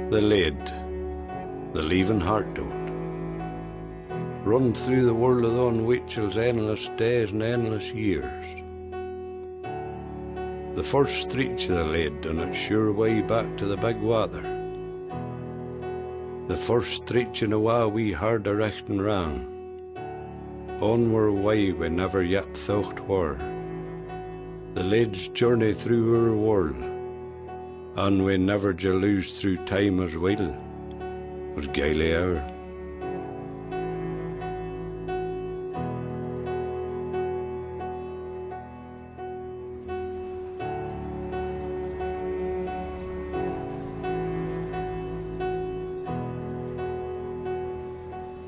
The lead, the leaving heart to it. Run through the world of on Witchel's endless days and endless years. The first stretch of the lead on its sure way back to the big water. The first stretch in a while we hard direction ran. Onward way we never yet thought were. The lead's journey through our world, and we never to lose through time as well, was gaily hour.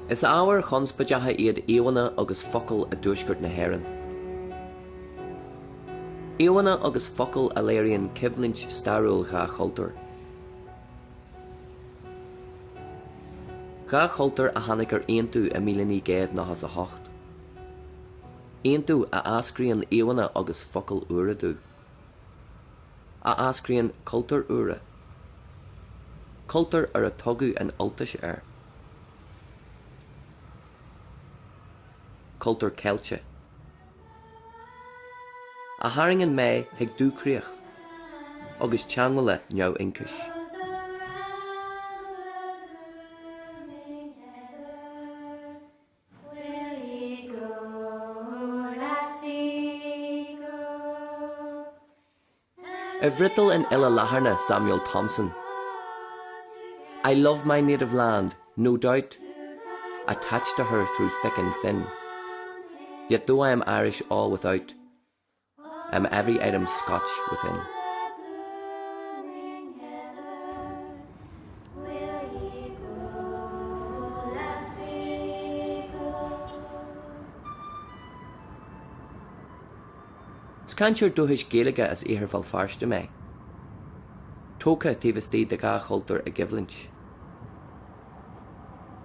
Is our chonspajacha iad Ewana agus focal a dúsgurt na heran. Ewana agus focal a léiríonn cibhlinch starúil ga cultúr. Ga cultúr a hanig aontu a míleaní géad na has a hocht. Aontu a ascríonn Ewana agus focal ura dú. A ascríonn cultúr ura. Cultúr ar a tugu an ultais ar. Cultúr Ceilte. A haringen mé hig dúcríoch, agus teangla neo incis. A bhrital in Illa Laharna Samuel Thompson. I love my native land, no doubt, attached to her through thick and thin. Yet though I am Irish all without, I am every item Scotch within. Scantir dúhis Gaeilge as éherfal farste me. Tóca tífastí de ga cultúr a giblinch.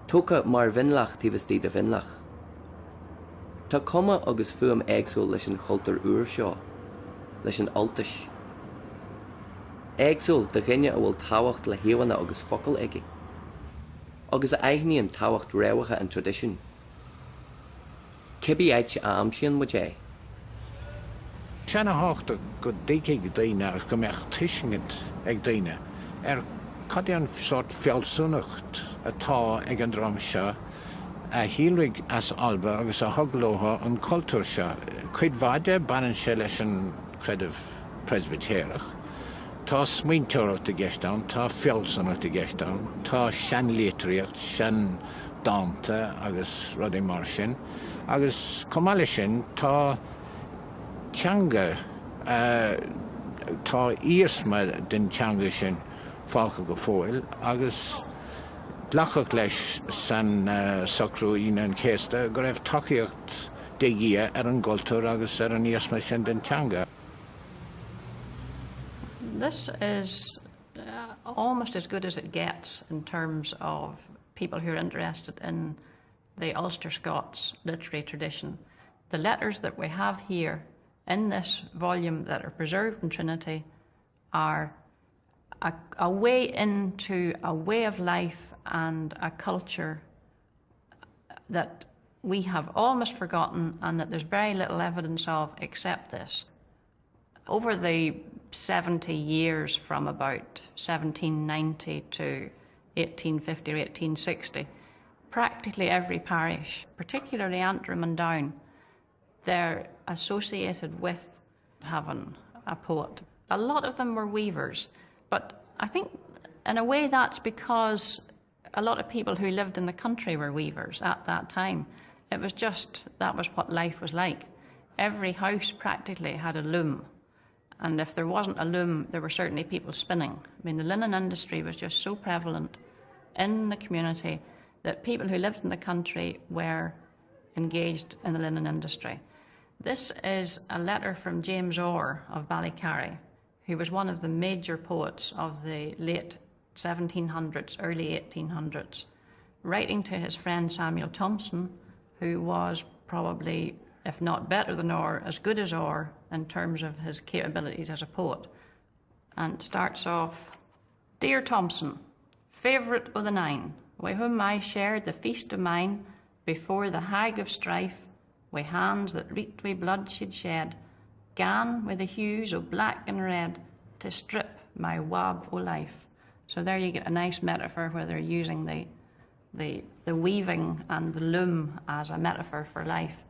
Tóca mar vinlach tífastí de vinlach. Tá cuma agus fuam éagsúil leis an cultúr uair seo, leis an ultais. Éagsúil de ghinne a bhfuil táhacht le héamhanna agus focail aige. Agus a aithníonn táhacht réabhacha an tradiisiún. Cibí áit a amsíonn mu dé. Sena háachta go dtéigh daine agus go meach tuisingid ag daine cadian sort fealsúnacht atá ag an drom seo a hílrig as alba agus a haglóha an cultúr seo. Cuid bhaide banan se leis an credibh presbytérach. Tá smaointeoireacht a gceistán, tá fealsúnacht a gceistán, tá seanléitríocht, sean dámta agus rud é mar sin. Agus cumáile sin tá teanga tá íosma den teanga sin fácha go fóil agus dlachach leis san sacrú ína an céasta go raibh tacaíocht déige ar an gcultúr agus ar an íosma sin den teanga. This is almost as good as it gets in terms of people who are interested in the Ulster Scots literary tradition. The letters that we have here in this volume that are preserved in Trinity are a way into a way of life and a culture that we have almost forgotten and that there's very little evidence of except this. Over the 70 years from about 1790 to 1850 or 1860, practically every parish, particularly Antrim and Down, they're associated with having a poet. A lot of them were weavers, but I think in a way that's because a lot of people who lived in the country were weavers at that time. It was just, that was what life was like. Every house practically had a loom, and if there wasn't a loom, there were certainly people spinning. I mean, the linen industry was just so prevalent in the community that people who lived in the country were engaged in the linen industry. This is a letter from James Orr of Ballycarry, who was one of the major poets of the late 1700s, early 1800s, writing to his friend Samuel Thompson, who was probably, if not better than Orr, as good as Orr in terms of his capabilities as a poet. And it starts off, "Dear Thompson, Favourite o' the nine, wi' whom I shared the feast of mine, before the hag of strife, wi' hands that reeked wi' blood she'd shed, gan wi' the hues o' black and red, to strip my wab o' life. So there you get a nice metaphor where they're using the weaving and the loom as a metaphor for life.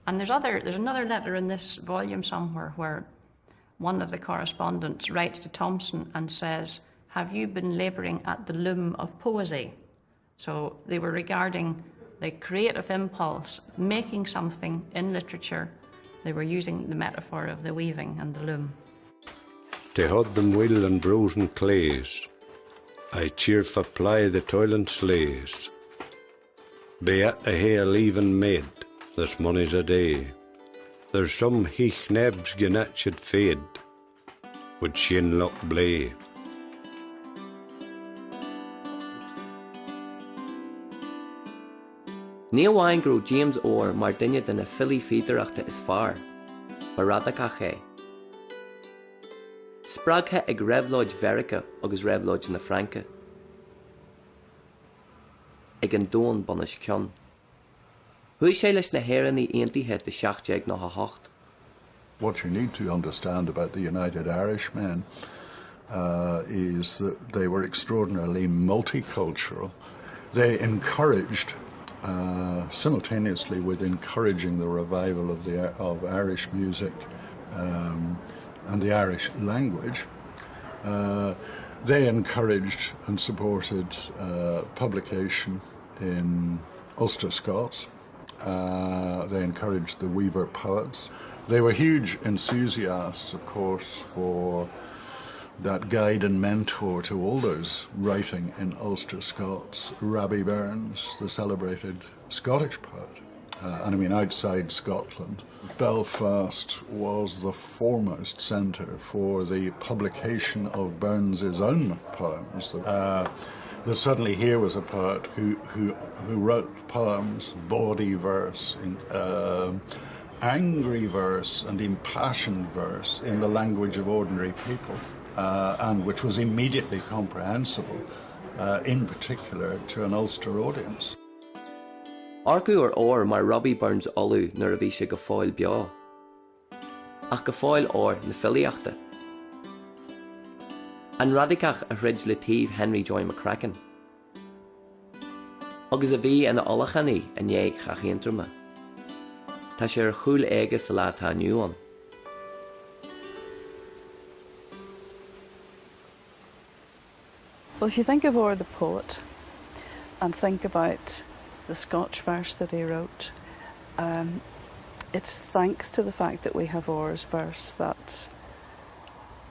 And there's another letter in this volume somewhere where one of the correspondents writes to Thomson and says, "Have you been labouring at the loom of poesy?" So they were regarding the creative impulse, making something in literature. They were using the metaphor of the weaving and the loom. They had them will and brosen clays, I cheer for ply the toiling slays. Be at the hail even made, this money's a day. There's some heich nebs gannat should fade, would shin lock blay. Níl bhain gró James Orr mar duine den na fili féidirachta is fearr, baradach é. Spragtha ag reibhlóid Verica agus reibhlóid na Franca. Ag an dón bonas cion. Hui sé leis na héireannaí aontaithe de 1698. What you need to understand about the United Irishmen is that they were extraordinarily multicultural. They encouraged, simultaneously with encouraging the revival of Irish music and the Irish language, they encouraged and supported publication in Ulster Scots. They encouraged the Weaver poets. They were huge enthusiasts, of course, for that guide and mentor to all those writing in Ulster Scots, Robbie Burns, the celebrated Scottish poet. And I mean, outside Scotland, Belfast was the foremost centre for the publication of Burns's own poems. That suddenly here was a poet who wrote poems, bawdy verse, angry verse and impassioned verse in the language of ordinary people, and which was immediately comprehensible, in particular to an Ulster audience. Arcu ar Orr mar Robbie Burns olú nuair a bhí sé go fáil beá. Ach go fáil Orr na filiachta. An radicach a thrid le taobh Henry Joy McCracken. Agus a bhí ina olachannaí a néag chachéantrama. Tá sé ar chúl aige sa lá tá nniuán. Well, if you think of Orr the poet and think about the Scotch verse that he wrote, it's thanks to the fact that we have Orr's verse that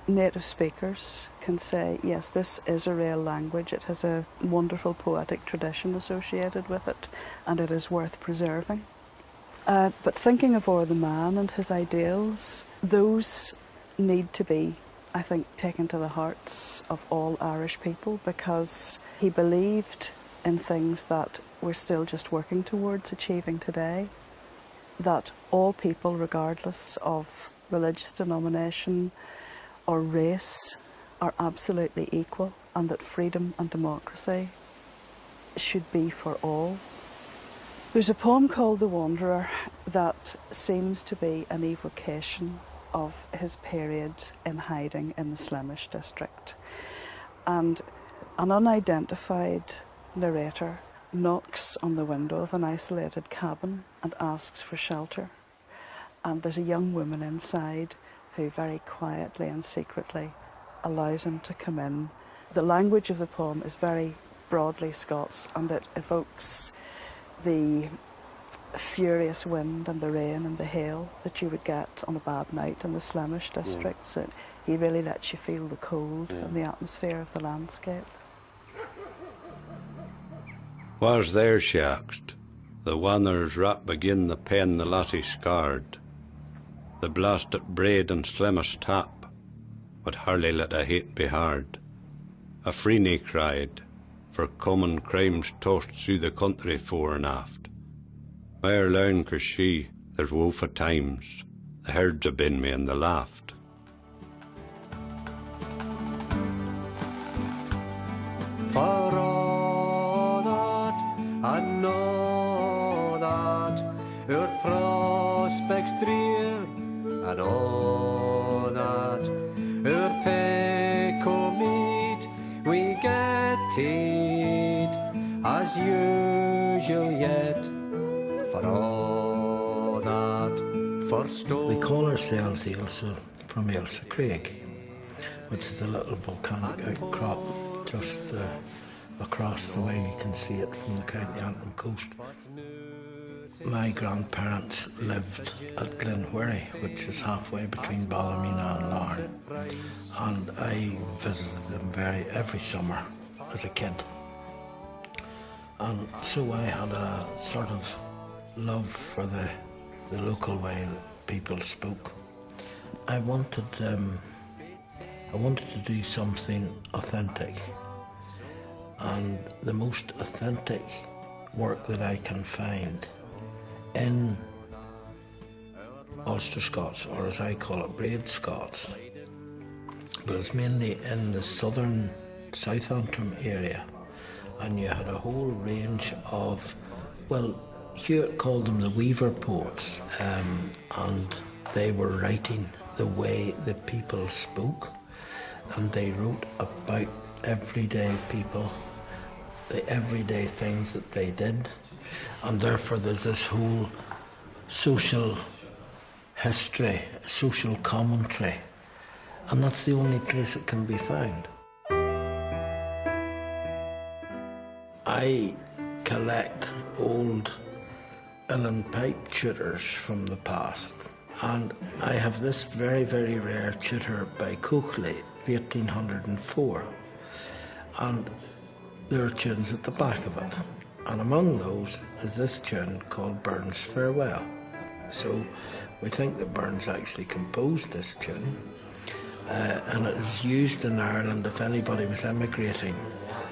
native speakers can say, yes, this is a real language, it has a wonderful poetic tradition associated with it, and it is worth preserving. But thinking of Orr the man and his ideals, those need to be, I think, taken to the hearts of all Irish people, because he believed in things that we're still just working towards achieving today, that all people, regardless of religious denomination or race, are absolutely equal, and that freedom and democracy should be for all. There's a poem called The Wanderer that seems to be an evocation of his period in hiding in the Slemish district, and an unidentified narrator knocks on the window of an isolated cabin and asks for shelter, and there's a young woman inside who very quietly and secretly allows him to come in. The language of the poem is very broadly Scots, and it evokes the furious wind and the rain and the hail that you would get on a bad night in the Slemish district. So he really lets you feel the cold and the atmosphere of the landscape. Was there shaxed, the wanderers rap begin the pen the latty scarred, the blast at braid and slemish tap, but hardly let a hate be hard. A freeney cried, for common crimes tossed through the country fore and aft. Mair learn cur she, there's woeful times, the herds have been me in the laft. Far Begstrir and all that peck meat we get it as usual yet for all that first. We call ourselves Ailsa from Ailsa Craig, which is a little volcanic outcrop just across the way. You can see it from the County Antrim coast. My grandparents lived at Glenwherry, which is halfway between Ballymena and Larne, and I visited them every summer as a kid. And so I had a sort of love for the local way that people spoke. I wanted to do something authentic, and the most authentic work that I can find in Ulster Scots, or as I call it, Braid Scots, but it's mainly in the southern South Antrim area, and you had a whole range of, well, Hewitt called them the weaver poets, and they were writing the way the people spoke, and they wrote about everyday people, the everyday things that they did, and therefore there's this whole social history, social commentary, and that's the only place it can be found. I collect old uilleann pipe tutors from the past, and I have this very, very rare tutor by Coakley, 1804, and there are tunes at the back of it, and among those is this tune called Burns Farewell. So we think that Burns actually composed this tune, and it was used in Ireland if anybody was emigrating,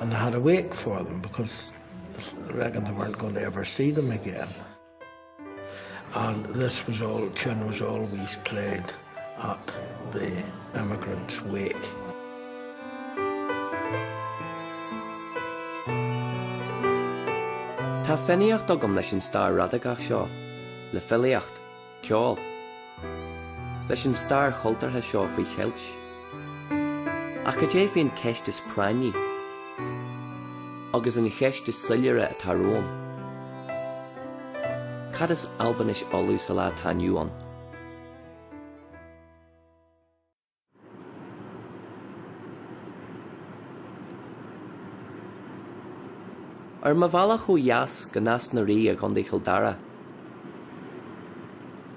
and they had a wake for them because I reckon they weren't going to ever see them again. And this tune was always played at the emigrants' wake. Tá féiniocht agam leis an stair radagach seo, le filiacht, ceol, leis an stair chultartha seo faoi cheilt. Ach go dé féin ceistas prainní, agus an cheistas suileire atá Rome. Cad is albanis olú sa lá taniu an. Ar ma bhalla chu yas go nas na rí a gondí childara.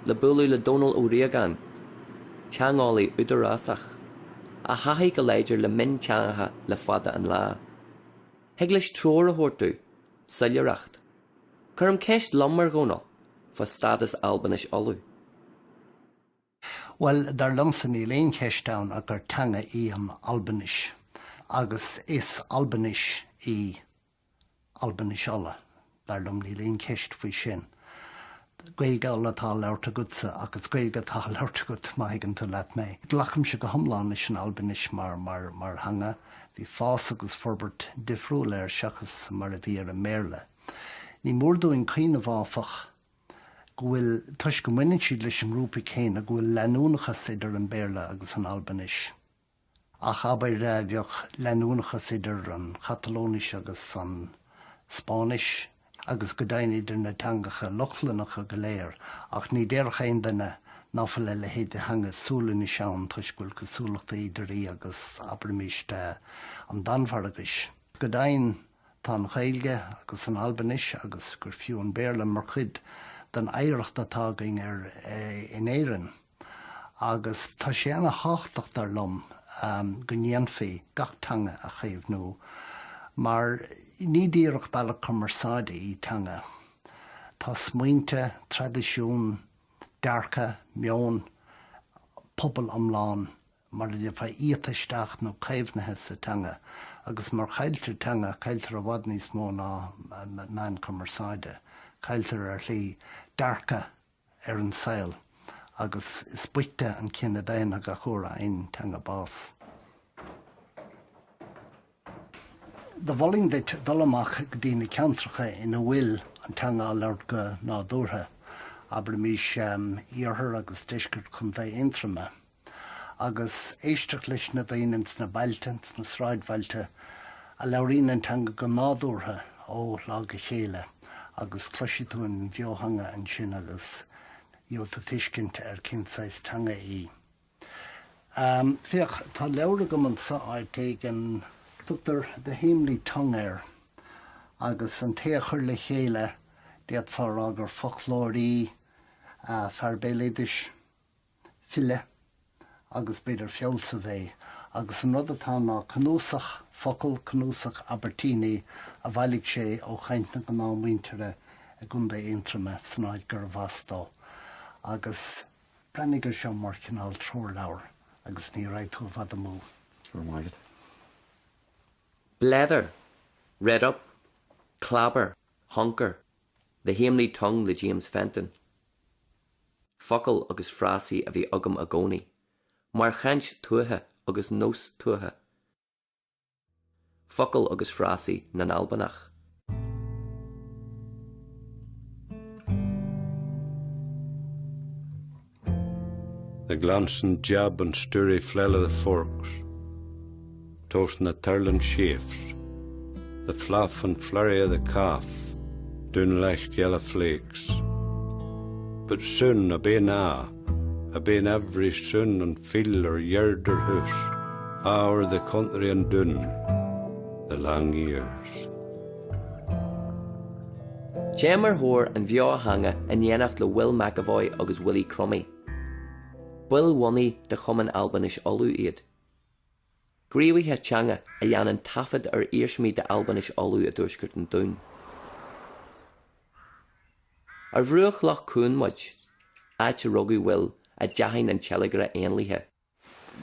Le búlú le Donal ó Riagan, teangálaí údarásach, a hathí go léidir le min teangatha le fada an lá. Heglis tróir a thuirtú, suilearacht, chur ceist lomar gónal, fa stadas albanis olú. Well, dar lumsan í léon ceistán a gur teanga í am albanis, agus is albanis í albanis olla, dar lum ní léon ceist faoi sin. Gaeilge alla tá leabhar gutsa agus gaeilge tá leabhar gut maigan tú leat mé. Glacham se go thomláin is an albanis mar hanga, hí fás agus forbert difriúil ar seachas mar a bhí ar a méle. Ní mórdúin caoineh áfach go bhfuil tuis go mhainn siad leis an rúpa céine go bhfuil leanúnachas idir an béarla agus an albanis. Ach abair bheoh leanúnachas idir an Catalónis agus an Spánis, agus go dain idir na teangacha lochlanacha go léir, ach ní déirech aon duine náfa le héad hanga súla ní seán tuis go bhfuil cosúlachta idirí agus abramíiste an danmharagais. Go dain tá an Gaeilge agus an albanis agus gur fiú an béarla mar chuid den éireacht atá going ar in éireann, agus tá sé anna háachtacht ar lom go ndéanfaí gach teanga a chéamh nó, mar ní díreach bailach commersáide í teanga. Tá smaointe, tradiisiún, dearcha, meon, pobal amláin, mar a bheith íotaisteach nó céimhnithe sa teanga, agus mar chailtear teanga, chailtear a bhd níos mó ná man commersáide. Cailtear ar lí dearcha ar an saoil, agus is buite an cinna daine go chóra aon teanga bás. The bhling that dolamach dtína ceantracha ina bhfuil an teanga leabhar go nádúrtha, aber mis iarthar agus disgurt chun dé intrama. Agus éisteach leis na daonans na bailtans na sráidbhailte a Hamely Tongue go nádúrtha ó lá go chéile agus cloisi tú an bheohanga an sin agus iolta tuiscint cinsáis tanga í. Fiach tá leabhar go an sáid ag an tugtar de Hamely Tongue agus an téachar le chéile déad far agur folklórí farbéileidis file agus beidir fiolsa bheith agus an rud atá ná cnúsach focail cnúsach Abertíní a bhailigh sé ó chaintna go ná muintere a gunda intrama snáid gur bhastá agus brennigur seo mar cinál tróir leabhar agus ní raibh tú bhd mú. Blether, Red Up, Clabber, Honker, the Hamely Tongue le James Fenton. Focail agus frasí a bhí agam a gcónaí, mar chaint tuatha agus nós tuatha. Focail agus frasí na Albanach. The glancing jab and sturry flell of the forks, toasting the turling shafts, the fluff and flurry of the calf, doon licht yellow flakes. But soon a been every son and field or yard or house, o'er the country and dun, the long years. Jammer Hoare and Bheo hanga in Yenach le Will McAvoy agus Willie Crummy. Will wonny de chuman Albanish olu iad. Gríwi het changa a yanan tafid eershmi de Albanish olu a dúrskurt an dún. Ar bhruach lach cún much, áit ruggy Will a jahin and cheligra ainlihe.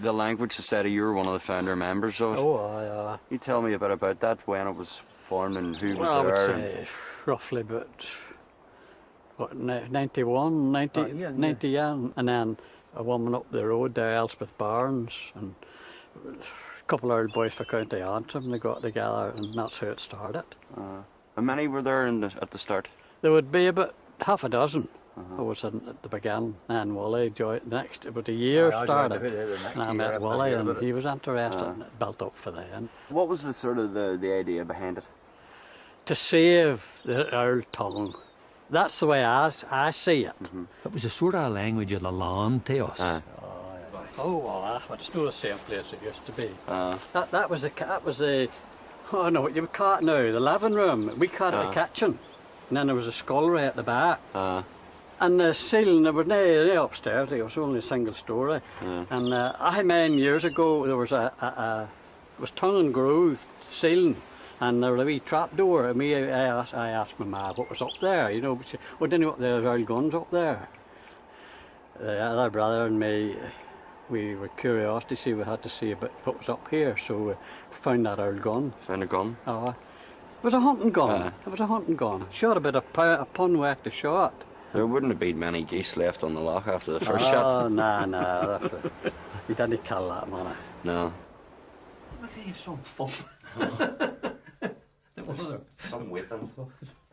The Language Society, you were one of the founder members of it. Oh, aye. You tell me a bit about that, when it was formed and who was Well, there. I would say roughly about, what, 91, 90, 90, yeah. And then a woman up the road there, Elspeth Barnes, and a couple of old boys for County Antrim, they got together and that's how it started. How many were there at the start? There would be about half a dozen. I was at the beginning, and Wally joined next, about a year started, and I met Wally and he was interested and it built up for then. What was the sort of the idea behind it? To save the old tongue. That's the way I see it. It was a sort of language of the land to us. Oh, well, it's not the same place it used to be. That was a, oh no, what you would call it now, the living room. We called it the kitchen. And then there was a scullery at the back. And the ceiling, there was no upstairs, it was only a single story. And I mean, years ago, there was it was tongue and groove ceiling. And there was a wee trap door, and I asked my ma what was up there, you know. But she, well, didn't know what there was old guns up there. The other brother and me, we were curious to see, we had to see about what was up here, so we found that old gun. Found a gun? Oh, it was a hunting gun. It was a hunting gun. Shot about a pun whack to shot. There wouldn't have been many geese left on the loch after the first shot. Oh, nah. You didn't kill that man. No. Maybe some fun. Some with them.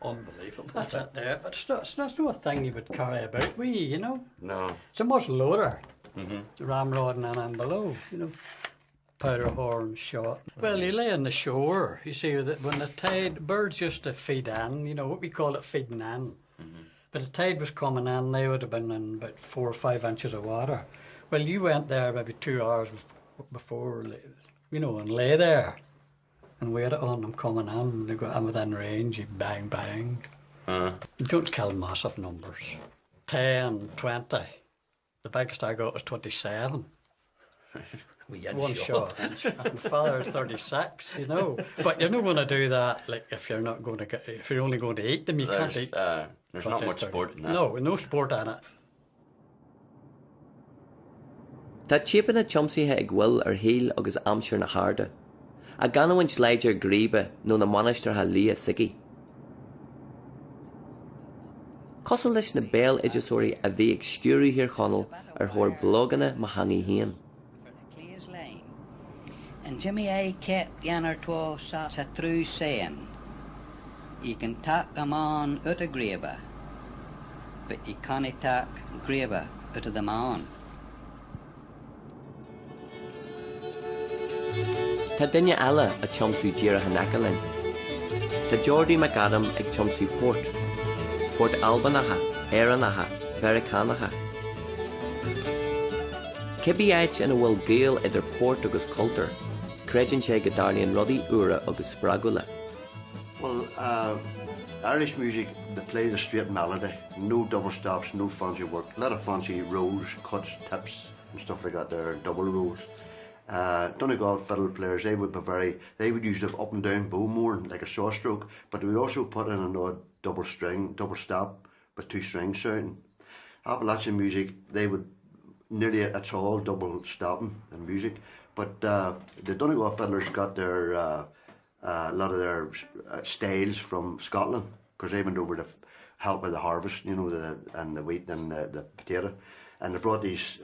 Unbelievable. That's it there, but it's not a thing you would carry about with you, you know. No. It's a much loader. The ramrod and then below, you know. Powder horn shot. Well, you lay on the shore, you see, that when the tide, birds used to feed in, you know, what we call it feeding in. But the tide was coming in, they would have been in about 4 or 5 inches of water. Well, you went there maybe 2 hours before, you know, and lay there and waited on them coming in. And they got in within range, you bang, bang. You don't kill massive numbers. 10, 20. The biggest I got was 27. One shot. My father had 36, you know. But you're not going to do that, like, if you're not going to get, if you're only going to eat them, you can't eat. There's not much sport in that. No sport in it. Tá chipan a chumsíthe ag Will ar héal agus amsir na harda. A ganhaint leidir gríbe nó na manistartha lia sigi. Cosal leis na béal idiosóirí a bhí ag sciúrú hir chonal ar thóir bloganna mahangi héan. And Jimmy A kept Yanner Twa sa true saying, you can tak them on ut a greba. but I can't take grave out of the man. Tá duine eile a chomsú díreach an Acalin. Tá Geordie McAdam ag chomsú Port Albanacha, Éireannacha, Vericanacha. Cibí áit ina bhfuil gael idir Port agus Cultúr, creidin sé go darlíonn rudaí úra agus sprágula. Well, Irish music, they play the straight melody, no double stops, no fancy work, a lot of fancy rolls, cuts, tips and stuff like that there, double rolls. Donegal fiddle players, they would usually have up and down bow more, like a saw stroke, but they would also put in an odd double string, double stop, with 2 strings sounding. Appalachian music, they would nearly, it's all double stopping in music, but the Donegal fiddlers got their, a lot of their styles from Scotland, because they went over to help with the harvest, you know, and the wheat and the potato. And they brought these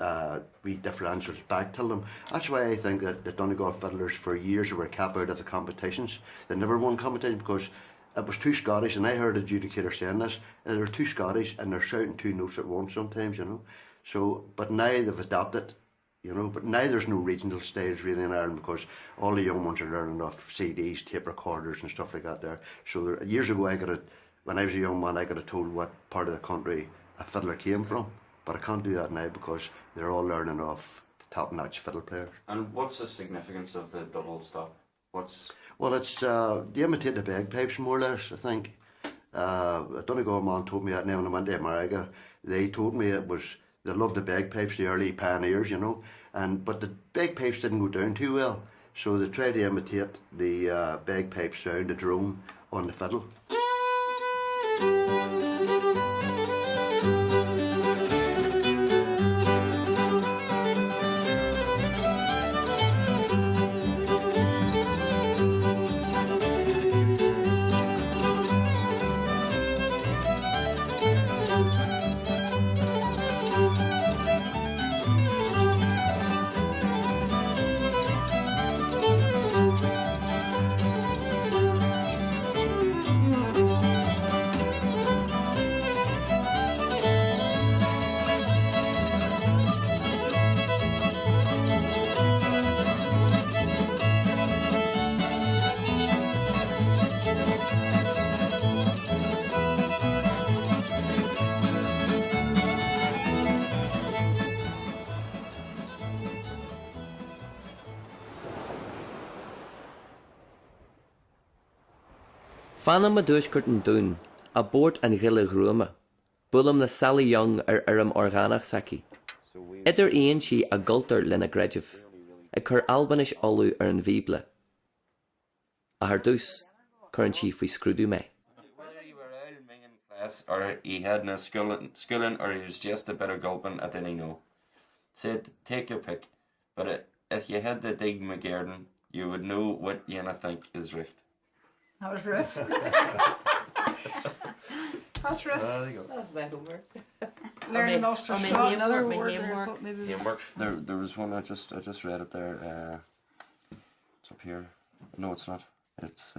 wee differentials back to them. That's why I think that the Donegal fiddlers for years were kept out of the competitions. They never won competition because it was 2 Scottish, and I heard an adjudicator saying this, and there were 2 Scottish and they're shouting 2 notes at once sometimes, you know. So, but now they've adapted, you know, but now there's no regional styles really in Ireland because all the young ones are learning off CDs, tape recorders and stuff like that there. So there, years ago when I was a young man, I could have told what part of the country a fiddler came from. But I can't do that now because they're all learning off top-notch fiddle players. And what's the significance of the double stop? Well, it's to imitate the bagpipes more or less, I think. A Donegal man told me that now when I went to America. They told me it was, they loved the bagpipes, the early pioneers, you know. But the bagpipes didn't go down too well. So they tried to imitate the bagpipe sound, the drone, on the fiddle. Fanam a dúisgurt an dún, a bort an ghiile grúma, bulam na Sally Young aram orgánach saki. Idir éon si a gultar lena greidirh, a chur albanis olú an bhíble. A haar dús, chur an si faoi scrúdú mé. Whether he were old in class or he had no schooling or he was just a bit of gulping, I didn't know. Said, take your pick, but if you had to dig my garden, you would know what you think is right. That was Ruth. That's Ruth. There you go. That's my homework. Learning Ulster Scots. Another word there. Homework. There was one I just read it there. It's up here. No, it's not. It's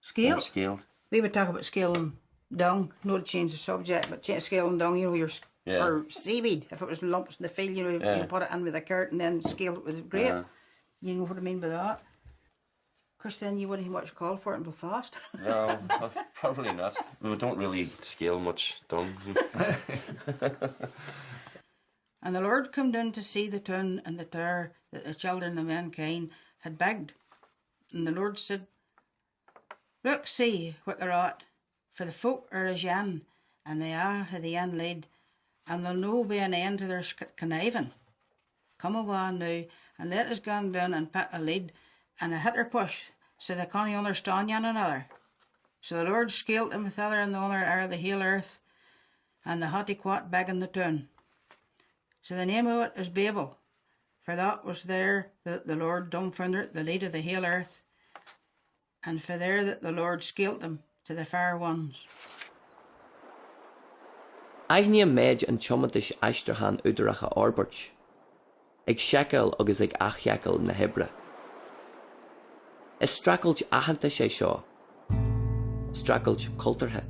scale. Scale. We would talk about scale and dung. Not to change the subject, but scale and dung. You know, or seaweed. If it was lumps in the field, you you put it in with a cart and then scale it with a grape. You know what I mean by that. Of course, then you wouldn't have much call for it in Belfast. No, probably not. We don't really scale much dung. And the Lord come down to see the town and the tower that the children of mankind had begged. And the Lord said, look, see what they're at, for the folk are as yan, and they are how the yan laid, and there'll no be an end to their conniving. Come awa now, and let us go down and pat a lead, and a hit or push, so they can't understand yan another. So the Lord scaled them with other and the other are the whole earth, and the hotty quat begging the town. So the name of it is Babel, for that was there that the Lord dumbfoundered the lead of the whole earth, and for there that the Lord scaled them to the far ones. Aithne méid an chomadis aistrachan údaracha orbert, ag shekel agus ag achhekel na Hebre. Is strackelt ahanta sé seo, strackelt cultúrthe.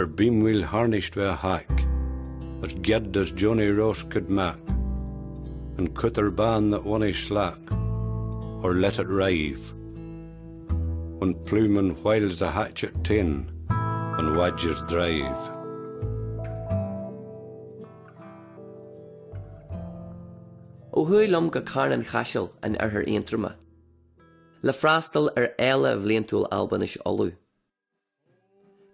beam wheel harnished with a hack, as ged as Johnny Ross could mak, and cut her ban that one is slack, or let it rive. When plumen whiles a hatchet tin, and wadgers drive. O hui lum go carnan chasiel an her eintrama. Le frastal eile vleintúil Albanish olu.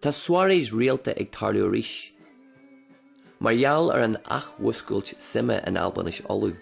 Ta soiréis realta ag tarliú ríis. Mar jaall an ach wuscúilt sime an Albanish olu.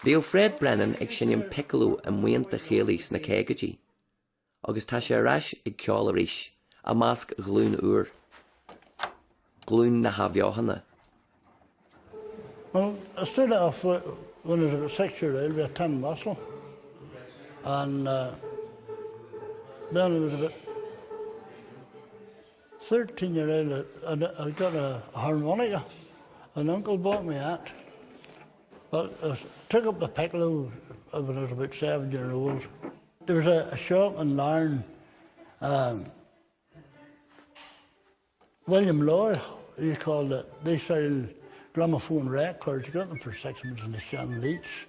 Deo Fred Brennan ag sinnim piccolo am muint de chélis na cégadí, agus tá sé rais ag ceáil ríis, a másc glún úr. Glún na hafiochanna. Well, I started off when I was about 6 years old with a tin whistle, and then I was about 13 years old and I got a harmonica. An uncle bought me that. But I took up the piccolo when I was about 7 years old. There was a shop in Larne, William Law, he called it. They sold gramophone records. You got them for 6 months in the Shannon each.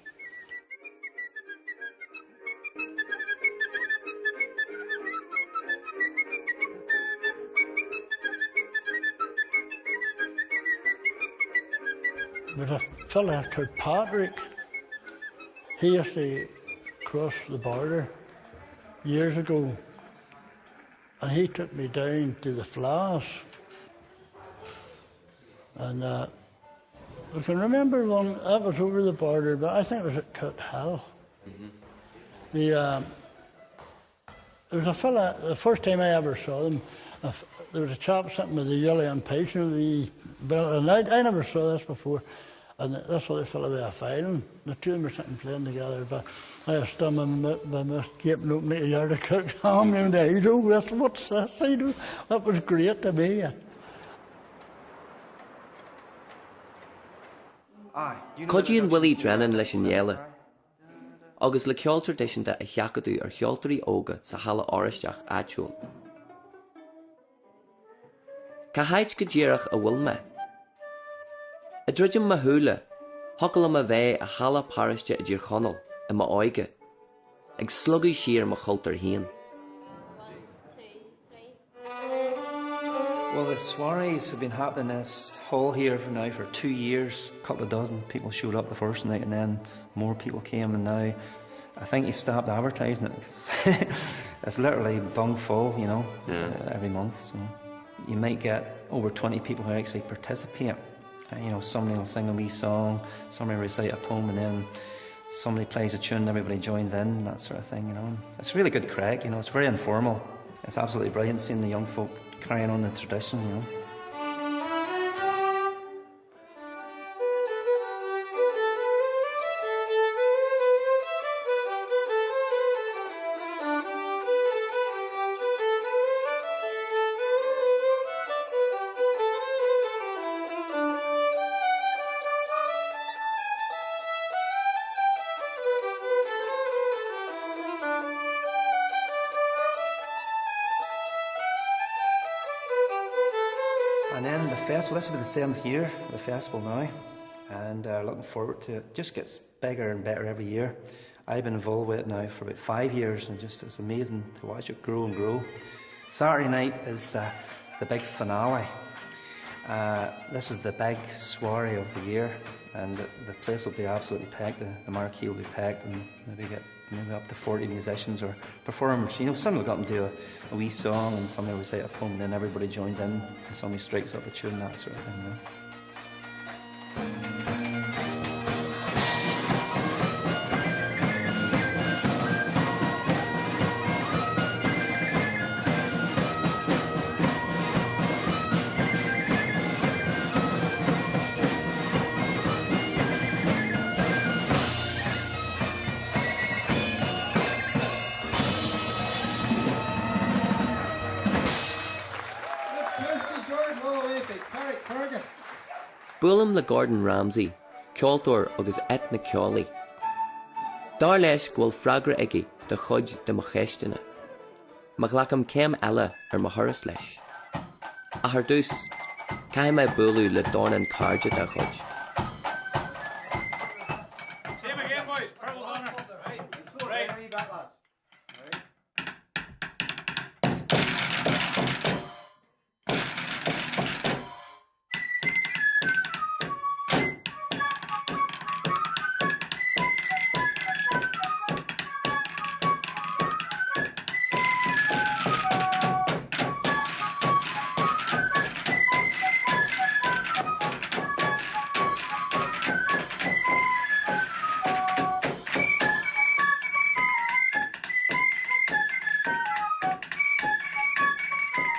There was a fella called Patrick. He used to cross the border years ago, and he took me down to the Flass. And I can remember one that was over the border, but I think it was at Cut Hill. There was a fella. The first time I ever saw them, there was a chap sitting with a yellow and patient. And I never saw this before. And that's what they fell away a filing. The two of them were sitting playing together, but I was still my mouth gaping open like a yard of cooked ham. And they said, what's this? I do. That was great to me. Codíonn Willie Drennan leis an Yéile. Agus le ceol tradiisianta a cheacadú ar cheoltarí óga sa hala áiristeach áitiúil. Ca haid go ddíireach a bhfuil me. A druidim ma húla, hocail am a bheith a hala páiriste a ddír chonal, i ma áige, ag slugú siar ma chultar hain. Well, the soirees have been happening in this hall here for 2 years. A couple of dozen people showed up the first night, and then more people came, and now I think he stopped advertising it. It's literally bung full, every month. So you might get over 20 people who actually participate. Somebody will sing a wee song, somebody will recite a poem, and then somebody plays a tune, everybody joins in, that sort of thing, It's really good crack, it's very informal. It's absolutely brilliant seeing the young folk carrying on the tradition, And then the festival, this will be the 7th year of the festival now, and looking forward to it. It just gets bigger and better every year. I've been involved with it now for about 5 years, and it's amazing to watch it grow and grow. Saturday night is the big finale. This is the big soiree of the year, and the place will be absolutely packed. The marquee will be packed, and maybe get maybe up to 40 musicians or performers. You know, some will go up and do a wee song, and somebody will recite a poem, then everybody joins in, and somebody strikes up a tune, that sort of thing, you know. Bualam le Gordon Ramsay, Cultúr agus etna ceolaí. Dar leis ghfuil freagra aige de chuid de mo cheistena. Mag lacham céim eile mo thuras leis. A thar dús, cai mai bualú le dornan cardide de chuid. Same again, boys. Purple donor. Right.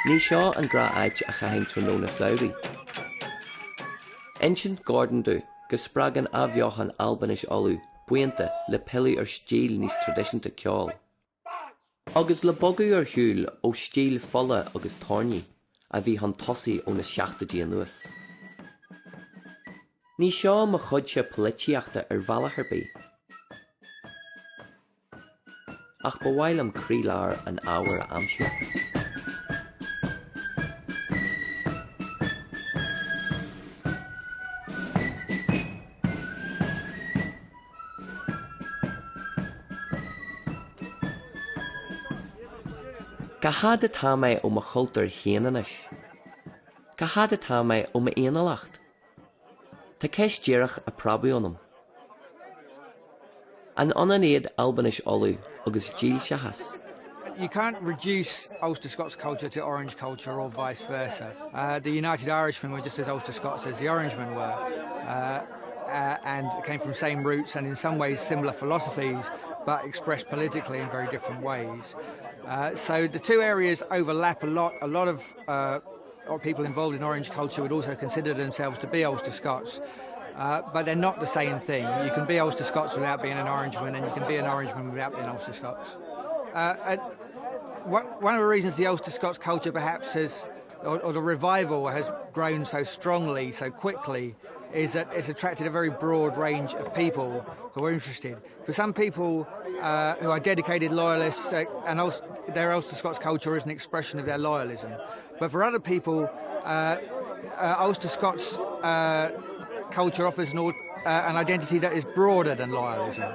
Ní seo an gra áit a chaithín tróna fleurí. Ancient Gordon dú go spragan abheochan Albanis olú buanta le pilí stíl níos tradiisianta ceol. Agus le bogu hiúil ó stíl folla agus tórní a bhí han tosaí ó na 70 nuas. Ní seo mo chuidse polítíochta bhealachar bí. Ach ba bhhail am crílear an ábhar amsú. Cahad atá mé ó mo chultúr chéanais. Cahad atá mé ó mo éanalacht. Tá ceist díreach a prabuonam. An onanéad Albanis olú agus díl se has. You can't reduce Ulster Scots culture to Orange culture or vice versa. The United Irishmen were just as Ulster Scots as the Orangemen were, and came from same roots and in some ways similar philosophies, but expressed politically in very different ways. So the two areas overlap a lot. A lot of people involved in Orange culture would also consider themselves to be Ulster Scots, but they're not the same thing. You can be Ulster Scots without being an Orangeman, and you can be an Orangeman without being Ulster Scots. One of the reasons the Ulster Scots culture perhaps has, or the revival has grown so strongly, so quickly, is that it's attracted a very broad range of people who are interested. For some people who are dedicated loyalists, and their Ulster Scots culture is an expression of their loyalism. But for other people, Ulster Scots culture offers an identity that is broader than loyalism,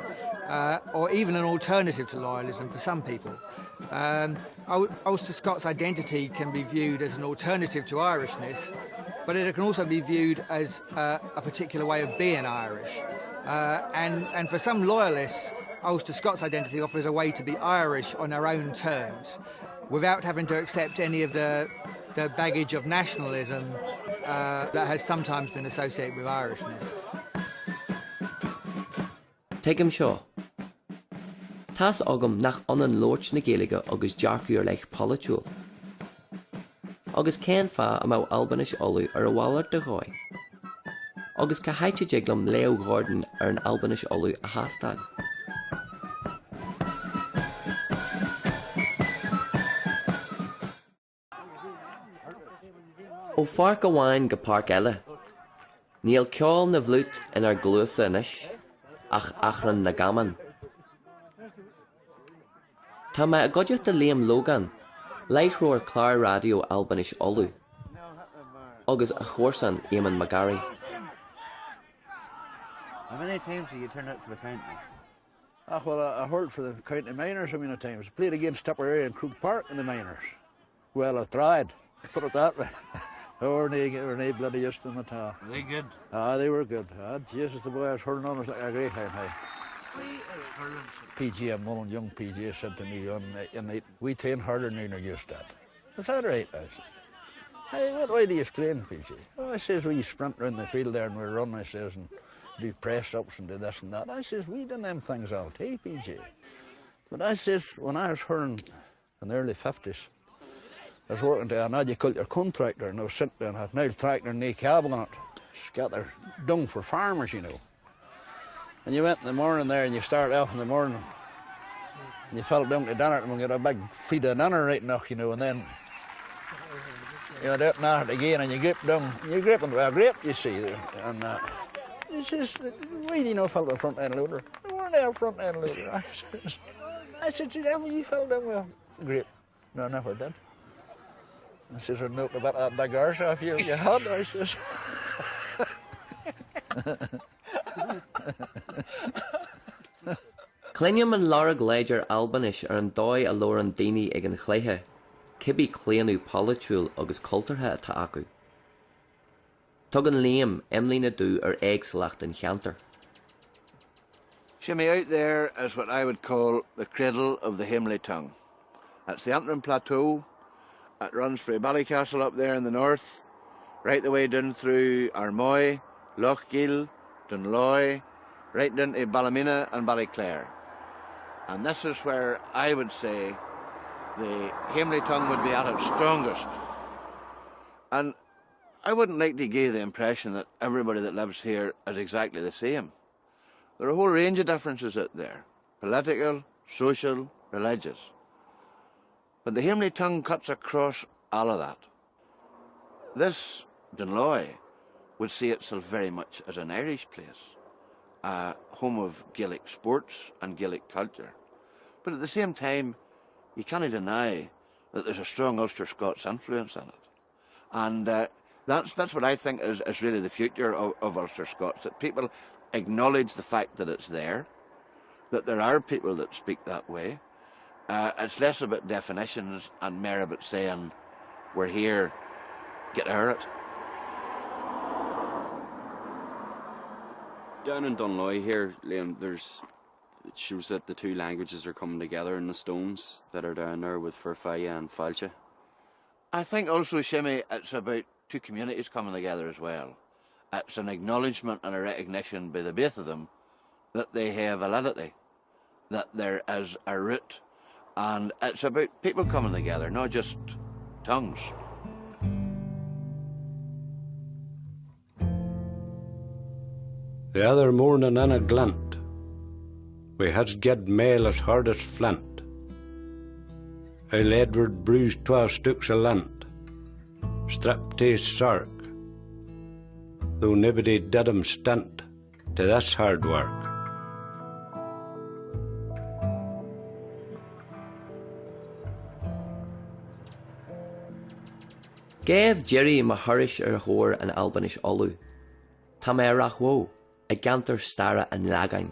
or even an alternative to loyalism for some people. Ulster Scots identity can be viewed as an alternative to Irishness, but it can also be viewed as a particular way of being Irish. And for some loyalists, Ulster Scots identity offers a way to be Irish on their own terms, without having to accept any of the baggage of nationalism that has sometimes been associated with Irishness. Take him seo. Tás agam nach anan loirt na Gaeilge agus dearcú leich politiúil. Agus cén fa am Albanis olú a bhhailart de ghói. Agus ca haite jiglam Leo Gordon an Albanis olú a hashtag. Ó far go bhhain go parc eile. Níl ceol na bhlút in ar glúsa inis, ach achran na gaman. Tá me a godiacht de Liam Logan, leichróir clár radio Albanis olú, agus a chórsan Eamon Magary. How many times do you turn out for the county? Well, I heard for the county minors a many times. I played against Tipperary and Crook Park in the minors. Well, I've tried, put it that way. They were no bloody used to them at all. Were they good? They were good. Jesus, the boy I was hurling on was like a great time. PGA Mullen, young PGA, said to me one night, we train harder than you're used to that. Is that right? I said, hey, what way do you train, PGA? Oh, I says, we sprint around the field there and we run, I says, and do press-ups and do this and that. I says, we done them things all day, PGA. But I says, when I was hurling in the early 50s, I was working to an agriculture contractor and I was sitting there and had an old tractor and no cab on it. Scatter dung for farmers, you know. And you went in the morning there and you start off in the morning and you fell down to dinner and we got a big feed of dinner right enough, you know, and then you went out and at it again and you grip down, you grip into a grape, you see. And he says, why do you know fell to the front end loader? I weren't there front end loader. I said, you fell down with a grape. No, I never did. I says, I'd milk about that big arse off you had, I says. Clinium and Lorag Ledger Albanish ar an dói a Lauren Dini ag an chléithe, Kibby Cléanú Polachúil agus cultartha atá acu. Tug an Liam Emily na dú ar éagsalacht an cheantar. Shimmy, out there is what I would call the cradle of the Hamely Tongue. That's the Antrim Plateau. It runs from Ballycastle up there in the north, right the way down through Armoy, Lochgill, Dunloy, right down to Ballymena and Ballyclare. And this is where I would say the Hamely Tongue would be at its strongest. And I wouldn't like to give the impression that everybody that lives here is exactly the same. There are a whole range of differences out there, political, social, religious. But the Hamely Tongue cuts across all of that. This, Dunloy, would see itself very much as an Irish place, a home of Gaelic sports and Gaelic culture. But at the same time, you can't deny that there's a strong Ulster Scots influence in it. And that's what I think is really the future of Ulster Scots, that people acknowledge the fact that it's there, that there are people that speak that way. It's less about definitions and more about saying, we're here, get to hear it. Down in Dunloy here, Liam, it shows that the two languages are coming together in the stones that are down there with Furfaya and Falcha. I think also, Shimmy, it's about two communities coming together as well. It's an acknowledgement and a recognition by the both of them that they have validity, that there is a root, and it's about people coming together, not just tongues. The other morning in a glint, we had get mail as hard as flint. I'll Edward bruised 12 sticks of lint, stripped his sark, though nobody did him stint to this hard work. Gave Jerry Maharish ar hór an Albanish Olu, Tá mé rachwo, a gantar stara an lagain.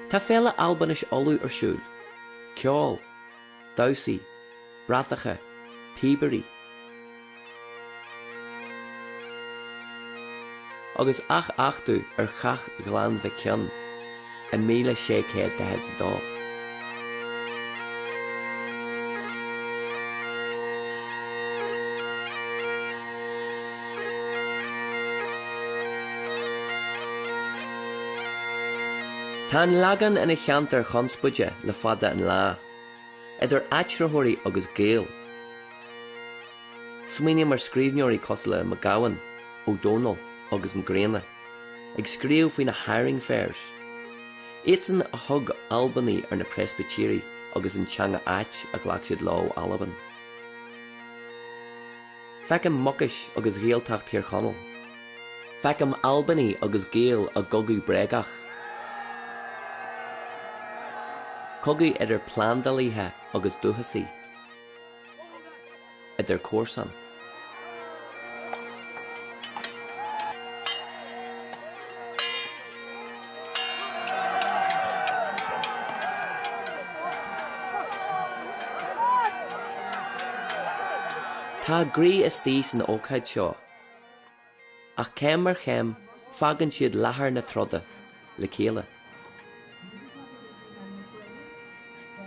Tá féle Albanish Olu ar siúl, Ceol, Dousi, Bratacha, Peabury. Agus ach achtu ar chach glan the cian, a míle séchéad de head dá. Tá lagan in a cheantar chonspuide le fada an lá, idir aitrahóirí agus géal. Smaoine mar scríbneoirí cosla McGowan, O'Donnell agus an Gréine, ag scríomh faoin na hiring fairs. Éitan a thug Albany ar na Presbytery agus an teanga áit a ghlac siad lá Alban. Fecam muckish agus géaltacht Pierre Connell. Fecam Albany agus géal a gogu bregach. Cogu idir plandalíthe agus dúchasí. Idir córsan. Tá grí is tís an ócaid seo. Ach cem mar chem, Fagan siad lahar na troda, le céile.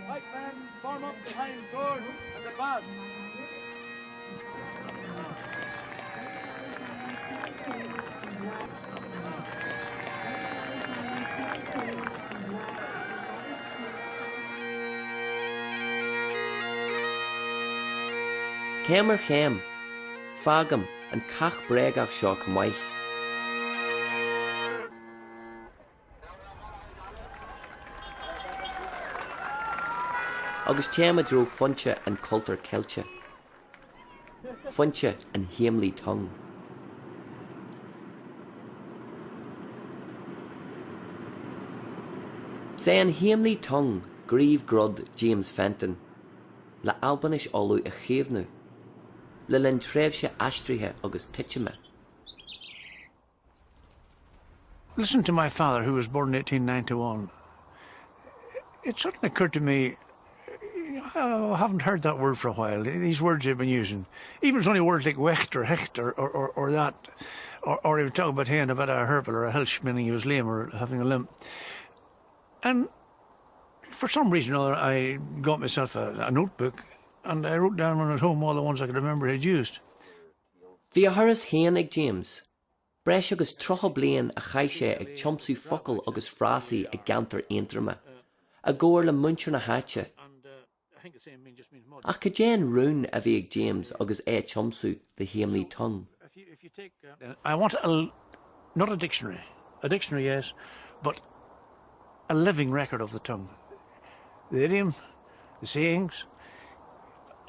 Right men, form up behind swords and the bad. Céim chéim, fagam an cach bregach seo cumhaith. Agus téama dro funse an Cultúr Ceilte. Funse an Hamely Tongue. Sé an Hamely Tongue gríomh grud James Fenton, le Albanish olú a chéimhnú, le linn tréimhse aistrithe agus titime. Listen to my father, who was born in 1891. It suddenly occurred to me, I haven't heard that word for a while, these words you've been using. Even it's only words like wecht or hecht or that, or he would talk about him about a herpel or a helch, meaning he was lame or having a limp. And for some reason or other, I got myself a notebook and I wrote down when at home all the ones I could remember he'd used. Bhí a thuras héan ag James. Breis agus trocha bliain a chaise ag chomsú focail agus frasí ag gantar éintrama, a ggóir le muintir na háite. Ach céan rún a bhí ag James agus chomsú the Hamely Tongue. I want not a dictionary. A dictionary, yes, but a living record of the tongue. The idiom, the sayings,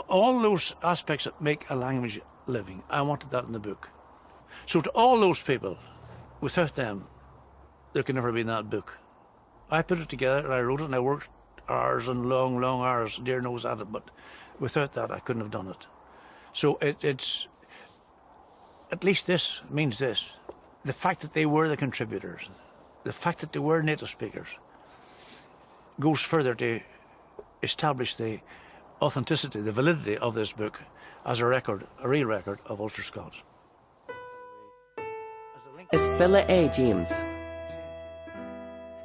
all those aspects that make a language living. I wanted that in the book. So to all those people, without them, there could never have been that book. I put it together and I wrote it and I worked hours and long, long hours, dear knows at it, but without that I couldn't have done it. So it's, at least this means this. The fact that they were the contributors, the fact that they were native speakers, goes further to establish the authenticity, the validity of this book as a record, a real record of Ulster Scots. Is fille James.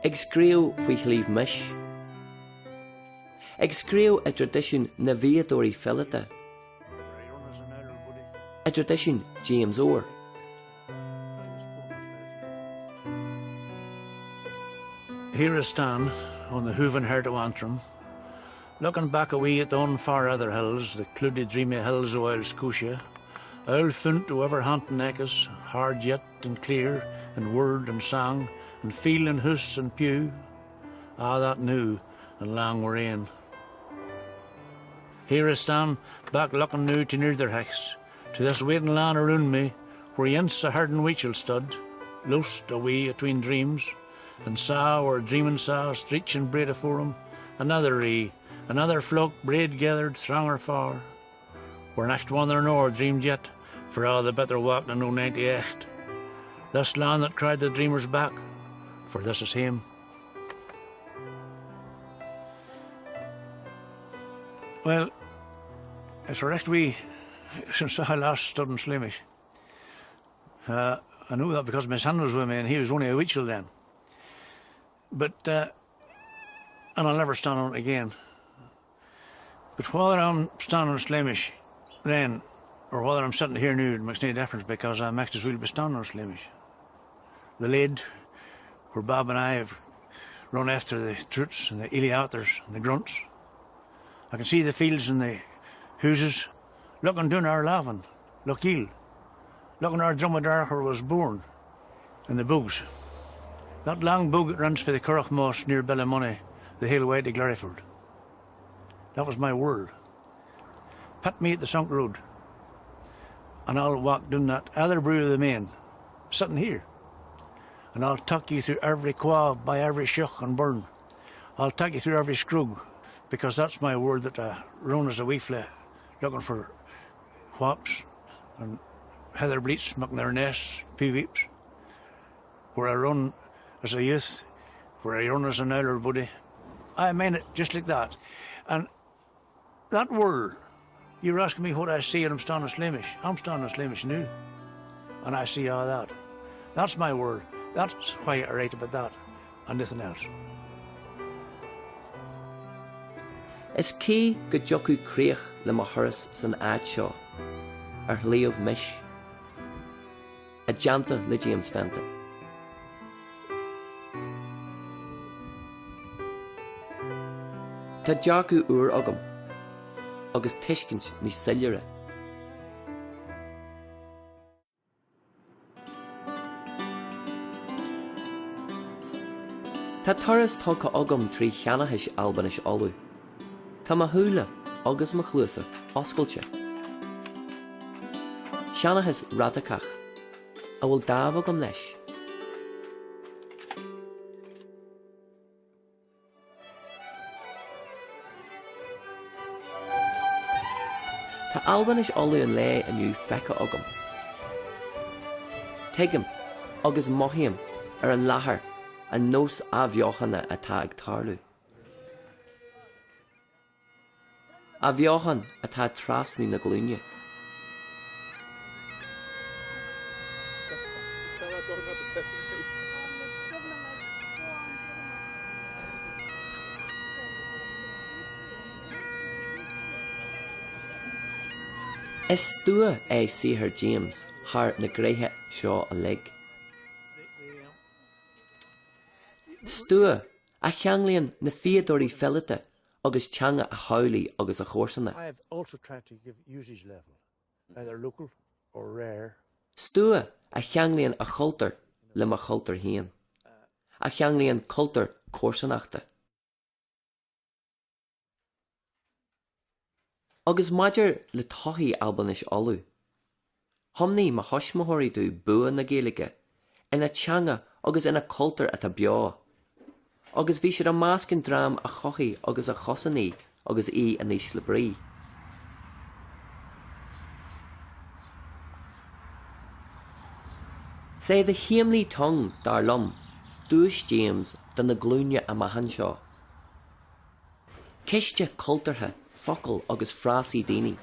Ag scríú faoi chlíomh mish. Ag scríú a tradition na bhíadóirí fillite. A tradition James Orr. Here I stand on the hooven heart of Antrim, looking back away at the unfar other hills, the clúdi dreamy hills of Ulster Scotia, all funt to ever haunting echoes, hard yet and clear, in word and song, and feel in house and pew, that new and long we're in. Here I stand, back looking new to near their hex, to this waiting land around me, where yence a herd and weechel stood, lost away atween dreams, and saw where dreaming saw streets and braid afore him, another flock braid gathered thronger far, where next one there nor dreamed yet, for all the better walk than no 98. This land that cried the dreamers back, for this is him. Well, it's a recht wee since I last stood in Slimish. I knew that because my son was with me and he was only a weechel then. But, and I'll never stand on it again. But whether I'm standing on Slimish then, or whether I'm sitting here now, it makes no difference because I might as well be standing on Slimish. The lead, where Bob and I have run after the troots and the Eliathers and the grunts. I can see the fields and the houses, looking down our Lavin, Lochiel, looking our Dromedar where was born, and the bogs. That long bog that runs for the Currach Moss near Bellamoney, the hill way to Glarryford. That was my world. Pat me at the Sunk Road, and I'll walk down that other brew of the main, sitting here. And I'll talk you through every quav by every shuck and burn. I'll talk you through every scrug, because that's my word that I run as a wee fly, looking for whops and heather bleats making their nests, pee-weeps. Where I run as a youth, where I run as an elder buddy. I mean it just like that. And that world, you're asking me what I see and I'm standing in Slimish. I'm standing in Slimish now. And I see all that. That's my word. That's why I write about that and nothing else. Is cé go jocu críoch le mo thuras san áit seo, ar líomh mish, a janta le James Fenton. Tá dearcú uair agam, agus tuiscint ní silliúire. Tá turas tócha agam trí cheannathis albanis olú. Tá ma thuúla agus ma chluasa oscailte. Cheannathis radacach, a bhfuil dábh agam leis. Tá albanis olú an lé aniu fecha agam. Teigim agus mothíam ar an láthair a nós abheochanna atá ag tarlú. Abheochan atá trasnú na glúine. Is stua é sihir James thar na gréithe seo a lig. Stua a cheanglíonn na fiadorí fillite agus teanga a haulaí agus a chórsanna. I have also tried to give usage level, either local or rare. Stua a cheanglíonn a chultar le ma chultar hain. A cheanglíonn cultar córsanachta. Agus maidir le tochaí albanis olú. Thomnaí ma thoismothirí dú bua na Gaeilge, ina teanga agus ina cultar atá beo. Agus bhí siad a máscin drám a chochaí agus a chosaní agus í a níos le brí. Sé the Hamely Tongue dar lum, dúis James don na glúine a mahan seo. Ciste cultartha focail agus frasí daoine.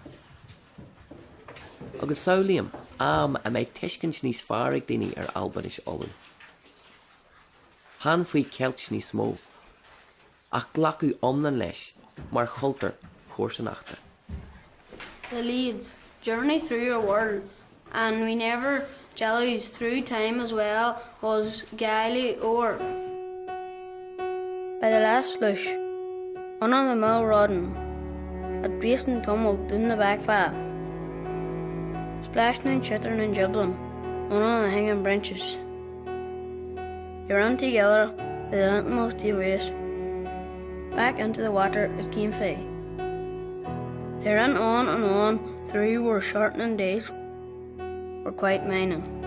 Agus saolaíam am a méid tuiscint níos fearraigh daoine ar albanis olú. Han faoi ceilt níos mó, ach ghlacu omnan leis mar chultar chórsanachta. The leads journey through your world, and we never jellies through time as well was gaily o'er. By the last slush, on the mill rodden, a racing tumult down the back fire, splashing and chittering and jibbling on the hanging branches. They ran together with the utmost ways. Back into the water it came fae. They ran on and on through where shortening days were quite mining.